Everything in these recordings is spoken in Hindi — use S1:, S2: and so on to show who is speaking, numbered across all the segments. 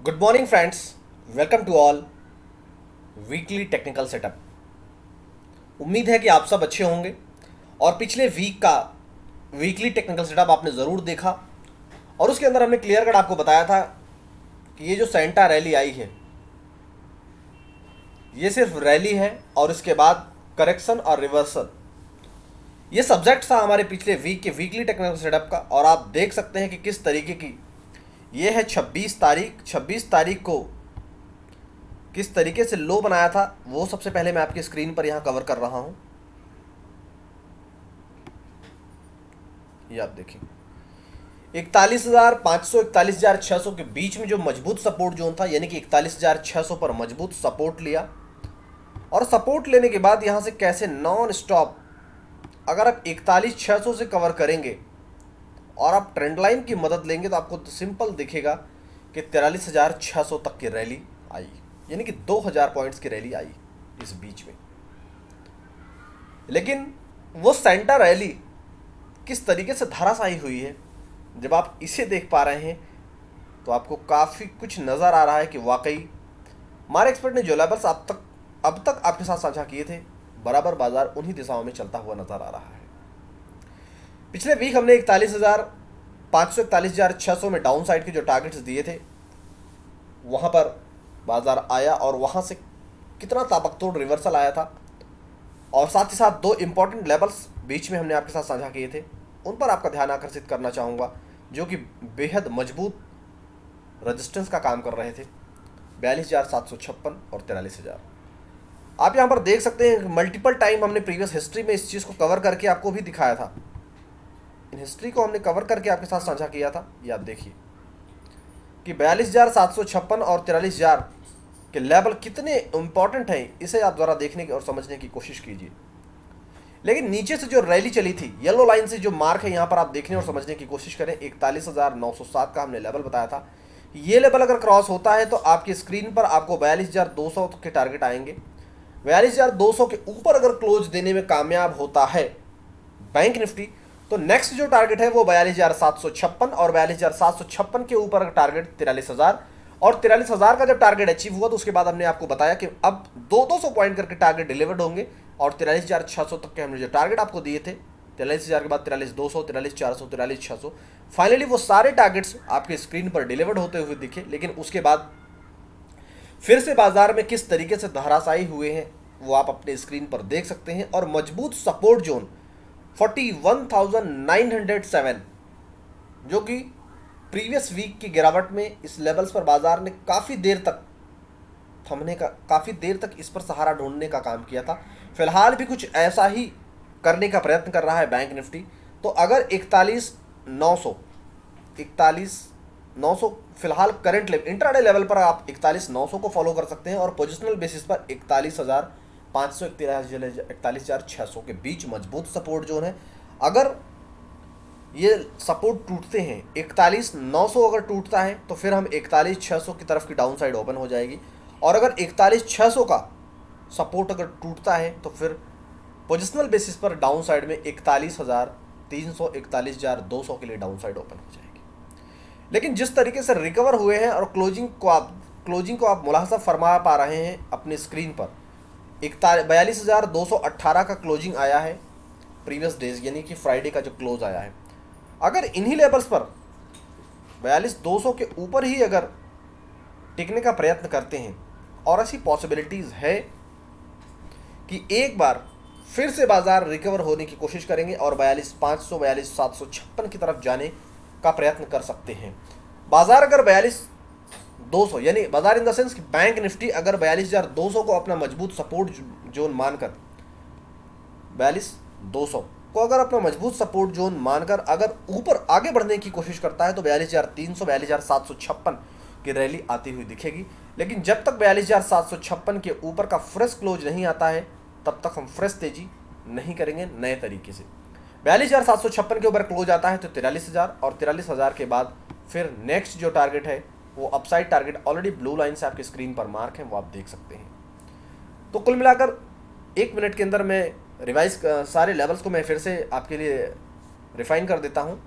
S1: Good morning friends, welcome to all weekly technical setup. उम्मीद है कि आप सब अच्छे होंगे और पिछले वीक का वीकली टेक्निकल सेटअप आपने ज़रूर देखा और उसके अंदर हमने क्लियर कट आपको बताया था कि ये जो सेंटा रैली आई है ये सिर्फ रैली है और इसके बाद करेक्शन और रिवर्सल। ये सब्जेक्ट था हमारे पिछले वीक के वीकली टेक्निकल सेटअप का और आप देख सकते हैं कि किस तरीके की ये है 26 तारीख को किस तरीके से लो बनाया था वो सबसे पहले मैं आपकी स्क्रीन पर यहाँ कवर कर रहा हूँ। ये आप देखिए 41,500 41,600 के बीच में जो मजबूत सपोर्ट जोन था, यानी कि 41,600 पर मजबूत सपोर्ट लिया और सपोर्ट लेने के बाद यहाँ से कैसे नॉन स्टॉप अगर आप 41,600 से कवर करेंगे और आप ट्रेंड लाइन की मदद लेंगे तो आपको सिंपल दिखेगा कि 43,600 तक की रैली आई, यानी कि 2,000 पॉइंट्स की रैली आई इस बीच में। लेकिन वो सेंटर रैली किस तरीके से धराशायी हुई है, जब आप इसे देख पा रहे हैं तो आपको काफ़ी कुछ नज़र आ रहा है कि वाकई हमारे एक्सपर्ट ने जो लेवल्स अब तक आपके साथ साझा किए थे, बराबर बाजार उन्हीं दिशाओं में चलता हुआ नज़र आ रहा है। पिछले वीक हमने 41,500 41,600 में डाउन साइड के जो टारगेट्स दिए थे वहाँ पर बाजार आया और वहाँ से कितना ताबकतोड़ रिवर्सल आया था और साथ ही साथ दो इम्पॉर्टेंट लेवल्स बीच में हमने आपके साथ साझा किए थे, उन पर आपका ध्यान आकर्षित करना चाहूँगा जो कि बेहद मजबूत रेजिस्टेंस का काम कर रहे थे, 42,756 और 43,000। आप यहाँ पर देख सकते हैं मल्टीपल टाइम हमने प्रीवियस हिस्ट्री में इस चीज़ को कवर करके आपको भी दिखाया था, इन हिस्ट्री को हमने कवर करके आपके साथ साझा किया था। ये आप देखिए कि 42,756 और 43,000 के लेवल कितने इंपॉर्टेंट हैं, इसे आप ज़रा देखने की और समझने की कोशिश कीजिए। लेकिन नीचे से जो रैली चली थी, येलो लाइन से जो मार्क है यहाँ पर आप देखने और समझने की कोशिश करें, 41,907 का हमने लेवल बताया था। ये लेवल अगर क्रॉस होता है तो आपकी स्क्रीन पर आपको 42,200 के टारगेट आएंगे। 42,200 के ऊपर अगर क्लोज देने में कामयाब होता है बैंक निफ्टी तो नेक्स्ट जो टारगेट है वो 42,756 और 42,756 के ऊपर टारगेट 43,000 और 43,000 का जब टारगेट अचीव हुआ तो उसके बाद हमने आपको बताया कि अब 200 पॉइंट करके टारगेट डिलीवर्ड होंगे और 43,600 तक के हमने जो टारगेट आपको दिए थे, 43,000 के बाद 43,200 43,400 43,600, फाइनली वो सारे टारगेट्स आपके स्क्रीन पर डिलीवर्ड होते हुए दिखे। लेकिन उसके बाद फिर से बाजार में किस तरीके से धराशायी हुए हैं वो आप अपने स्क्रीन पर देख सकते हैं और मजबूत सपोर्ट जोन 41,907 जो कि प्रीवियस वीक की गिरावट में इस लेवल्स पर बाजार ने काफ़ी देर तक इस पर सहारा ढूंढने का काम किया था। फिलहाल भी कुछ ऐसा ही करने का प्रयत्न कर रहा है बैंक निफ्टी। तो अगर 41,900 फिलहाल करंट लेवल इंट्राडे लेवल पर आप 41,900 को फॉलो कर सकते हैं और पोजिशनल बेसिस पर 41,500 41,600 के बीच मजबूत सपोर्ट जोन है। अगर ये सपोर्ट टूटते हैं, 41,900 अगर टूटता है तो फिर हम 41,600 की तरफ की डाउन साइड ओपन हो जाएगी और अगर 41,600 का सपोर्ट अगर टूटता है तो फिर पोजिशनल बेसिस पर डाउन साइड में 41,300 41,200 के लिए डाउन साइड ओपन हो जाएगी। लेकिन जिस तरीके से रिकवर हुए हैं और क्लोजिंग को आप मुलाहजा फरमा पा रहे हैं अपनी स्क्रीन पर, 42,218 का क्लोजिंग आया है प्रीवियस डेज, यानी कि फ्राइडे का जो क्लोज आया है। अगर इन्हीं लेवल्स पर 42,200 के ऊपर ही अगर टिकने का प्रयत्न करते हैं और ऐसी पॉसिबिलिटीज़ है कि एक बार फिर से बाजार रिकवर होने की कोशिश करेंगे और 42,500 42,756 की तरफ जाने का प्रयत्न कर सकते हैं। बाजार अगर 42,200 यानी बाजार इन द सेंस कि बैंक निफ्टी अगर 42,200 को अपना मजबूत सपोर्ट जोन मानकर 42,200 को अगर अपना मजबूत सपोर्ट जोन मानकर अगर ऊपर आगे बढ़ने की कोशिश करता है तो 42,300 42,756 की रैली आती हुई दिखेगी। लेकिन जब तक 42,756 के ऊपर का फ्रेश क्लोज नहीं आता है तब तक हम फ्रेश तेजी नहीं करेंगे नए तरीके से। 42,756 के ऊपर क्लोज आता है तो 43,000 और 43,000 के बाद फिर नेक्स्ट जो टारगेट है वो upside target already blue line से आपकी स्क्रीन पर मार्क है, वो आप देख सकते हैं। तो कुल मिलाकर 1 मिनट के अंदर मैं रिवाइज सारे लेवल्स को मैं फिर से आपके लिए रिफाइन कर देता हूँ।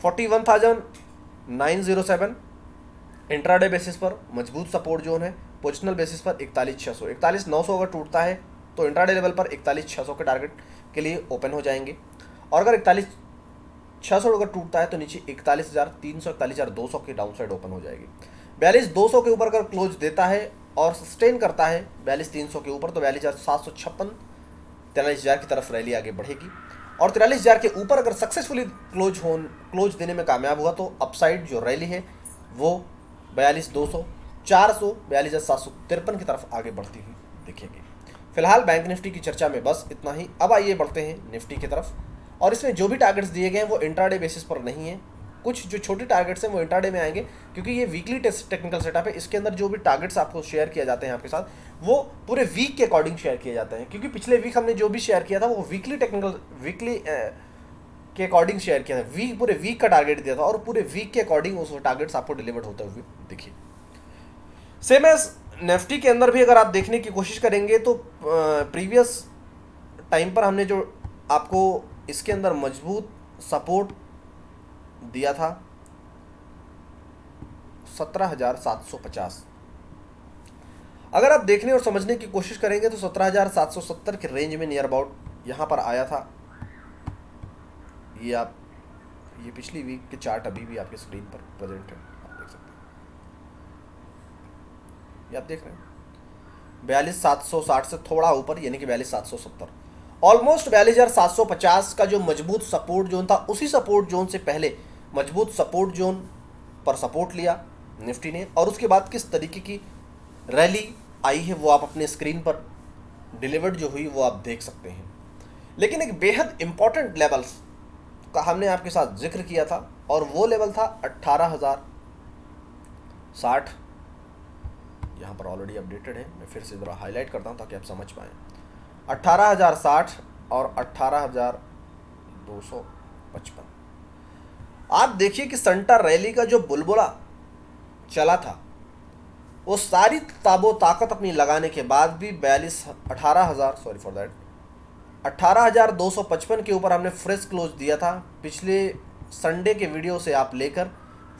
S1: 41,907 इंट्राडे बेसिस पर मजबूत सपोर्ट जोन है, पोजिशनल बेसिस पर 41,600, 41,900 अगर टूटता है तो इंट्राडे लेवल पर 41,600 के टारगेट के लिए ओपन हो जाएंगे, और अगर 41,600 अगर टूटता है तो नीचे 41,300, 41,200 की डाउन साइड ओपन हो जाएगी। 42,200 के ऊपर अगर क्लोज देता है और सस्टेन करता है 42,300 के ऊपर तो 42,756, 43,000 की तरफ रैली आगे बढ़ेगी। और 43,000 के ऊपर अगर सक्सेसफुली क्लोज देने में कामयाब हुआ तो अपसाइड जो रैली है वो 42,200, 400, 42,753 की तरफ आगे बढ़ती हुई दिखेगी। फिलहाल बैंक निफ्टी की चर्चा में बस इतना ही। अब आइए बढ़ते हैं निफ्टी की तरफ, और इसमें जो भी टारगेट्स दिए गए हैं वो इंट्राडे बेसिस पर नहीं है। कुछ जो छोटे टारगेट्स हैं वो इंट्राडे में आएंगे, क्योंकि ये वीकली टेक्निकल सेटअप है। इसके अंदर जो भी टारगेट्स आपको शेयर किए जाते हैं आपके साथ, वो पूरे वीक के अकॉर्डिंग शेयर किए जाते हैं, क्योंकि पिछले वीक हमने जो भी शेयर किया था वो वीकली के अकॉर्डिंग शेयर किया था। पूरे वीक का टारगेट दिया था और पूरे वीक के अकॉर्डिंग उस टारगेट्स आपको डिलीवर्ड होते हुए दिखिए। सेम एज निफ्टी के अंदर भी अगर आप देखने की कोशिश करेंगे तो प्रीवियस टाइम पर हमने जो आपको इसके अंदर मजबूत सपोर्ट दिया था 17,750, अगर आप देखने और समझने की कोशिश करेंगे तो 17,770 के रेंज में नियर अबाउट यहाँ पर आया था। ये पिछली वीक के चार्ट अभी भी आपके स्क्रीन पर प्रेजेंट है, आप देख सकते हैं। ये आप देख रहे हैं 42,760 से थोड़ा ऊपर, यानी कि 42,770, ऑलमोस्ट 42,750 का जो मजबूत सपोर्ट जोन था, उसी सपोर्ट जोन से पहले मजबूत सपोर्ट जोन पर सपोर्ट लिया निफ्टी ने, और उसके बाद किस तरीके की रैली आई है वो आप अपने स्क्रीन पर डिलीवर्ड जो हुई वो आप देख सकते हैं। लेकिन एक बेहद इंपॉर्टेंट लेवल्स का हमने आपके साथ जिक्र किया था, और वो लेवल था 18,060। यहाँ पर ऑलरेडी अपडेटेड है, मैं फिर से ज़रा हाईलाइट करता हूँ ताकि आप समझ पाएँ। 18,060 और 18,255। आप देखिए कि संटा रैली का जो बुलबुला चला था वो सारी ताबो ताकत अपनी लगाने के बाद भी 18,255 के ऊपर हमने फ्रेश क्लोज दिया था। पिछले संडे के वीडियो से आप लेकर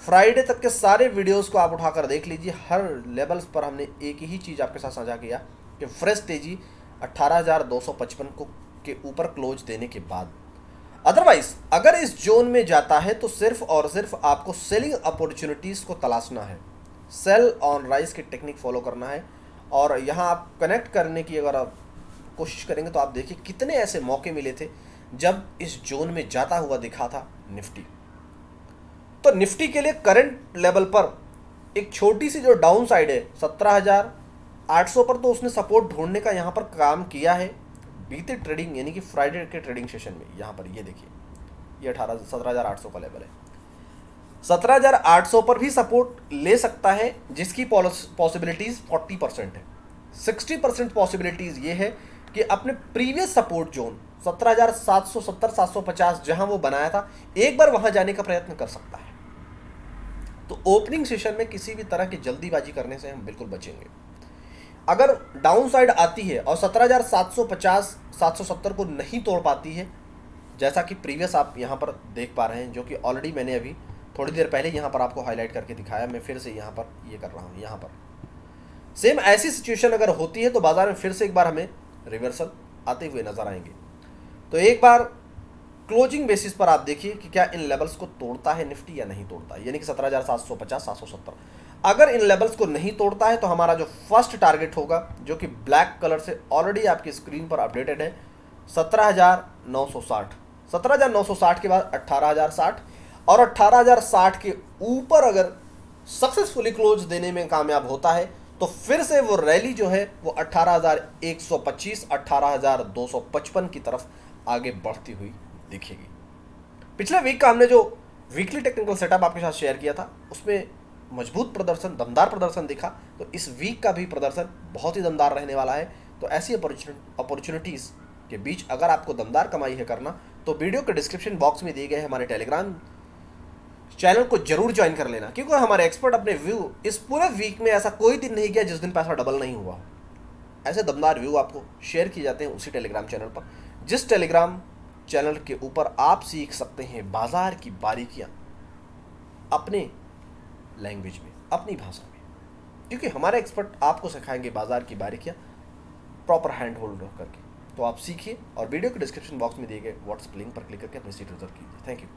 S1: फ्राइडे तक के सारे वीडियोस को आप उठाकर देख लीजिए, हर लेवल्स पर हमने एक ही चीज़ आपके साथ साझा किया कि फ्रेश तेजी 18,255 को के ऊपर क्लोज देने के बाद। अदरवाइज अगर इस जोन में जाता है तो सिर्फ और सिर्फ आपको सेलिंग अपॉर्चुनिटीज़ को तलाशना है, सेल ऑन राइज की टेक्निक फॉलो करना है। और यहाँ आप कनेक्ट करने की अगर आप कोशिश करेंगे तो आप देखिए कितने ऐसे मौके मिले थे जब इस जोन में जाता हुआ दिखा था निफ्टी। तो निफ्टी के लिए करंट लेवल पर एक छोटी सी जो डाउन साइड है 17,800 पर, तो उसने सपोर्ट ढूंढने का यहाँ पर काम किया है बीते ट्रेडिंग यानी कि फ्राइडे के ट्रेडिंग सेशन में। यहाँ पर ये देखिए ये 17,800 का लेवल है, 17,800 पर भी सपोर्ट ले सकता है, जिसकी पॉसिबिलिटीज 40% है। 60% पॉसिबिलिटीज ये है कि अपने प्रीवियस सपोर्ट जोन 17,770, 750 जहां वो बनाया था, एक बार वहां जाने का प्रयत्न कर सकता है। तो ओपनिंग सेशन में किसी भी तरह की जल्दीबाजी करने से हम बिल्कुल बचेंगे। अगर डाउन साइड आती है और 17,750, 770 को नहीं तोड़ पाती है, जैसा कि प्रीवियस आप यहाँ पर देख पा रहे हैं, जो कि ऑलरेडी मैंने अभी थोड़ी देर पहले यहाँ पर आपको हाईलाइट करके दिखाया, मैं फिर से यहाँ पर ये कर रहा हूँ। यहाँ पर सेम ऐसी सिचुएशन अगर होती है तो बाजार में फिर से एक बार हमें रिवर्सल आते हुए नजर आएंगे। तो एक बार क्लोजिंग बेसिस पर आप देखिए कि क्या इन लेवल्स को तोड़ता है निफ्टी या नहीं तोड़ता है, यानी कि 17,750, 770। अगर इन लेवल्स को नहीं तोड़ता है तो हमारा जो फर्स्ट टारगेट होगा, जो कि ब्लैक कलर से ऑलरेडी आपकी स्क्रीन पर अपडेटेड है, 17,960। 17,960 के बाद 18,060, और 18,060 के ऊपर अगर सक्सेसफुली क्लोज देने में कामयाब होता है तो फिर से वो रैली जो है वो 18,125, 18,255 की तरफ आगे बढ़ती हुई दिखेगी। पिछले वीक का हमने जो वीकली टेक्निकल सेटअप आपके साथ शेयर किया था उसमें मजबूत प्रदर्शन, दमदार प्रदर्शन दिखा, तो इस वीक का भी प्रदर्शन बहुत ही दमदार रहने वाला है। तो ऐसी अपॉर्चुनिटीज़ के बीच अगर आपको दमदार कमाई है करना तो वीडियो के डिस्क्रिप्शन बॉक्स में दिए गए हमारे टेलीग्राम चैनल को जरूर ज्वाइन कर लेना, क्योंकि हमारे एक्सपर्ट अपने व्यू इस पूरे वीक में ऐसा कोई दिन नहीं गया जिस दिन पैसा डबल नहीं हुआ। ऐसे दमदार व्यू आपको शेयर किए जाते हैं उसी टेलीग्राम चैनल पर, जिस टेलीग्राम चैनल के ऊपर आप सीख सकते हैं बाजार की बारीकियां अपने लैंग्वेज में, अपनी भाषा में, क्योंकि हमारे एक्सपर्ट आपको सिखाएंगे बाजार की बारीकियाँ प्रॉपर हैंड होल्ड करके। तो आप सीखिए और वीडियो के डिस्क्रिप्शन बॉक्स में दिए गए व्हाट्सएप लिंक पर क्लिक करके अपनी सीट रिजर्व कीजिए। Thank you.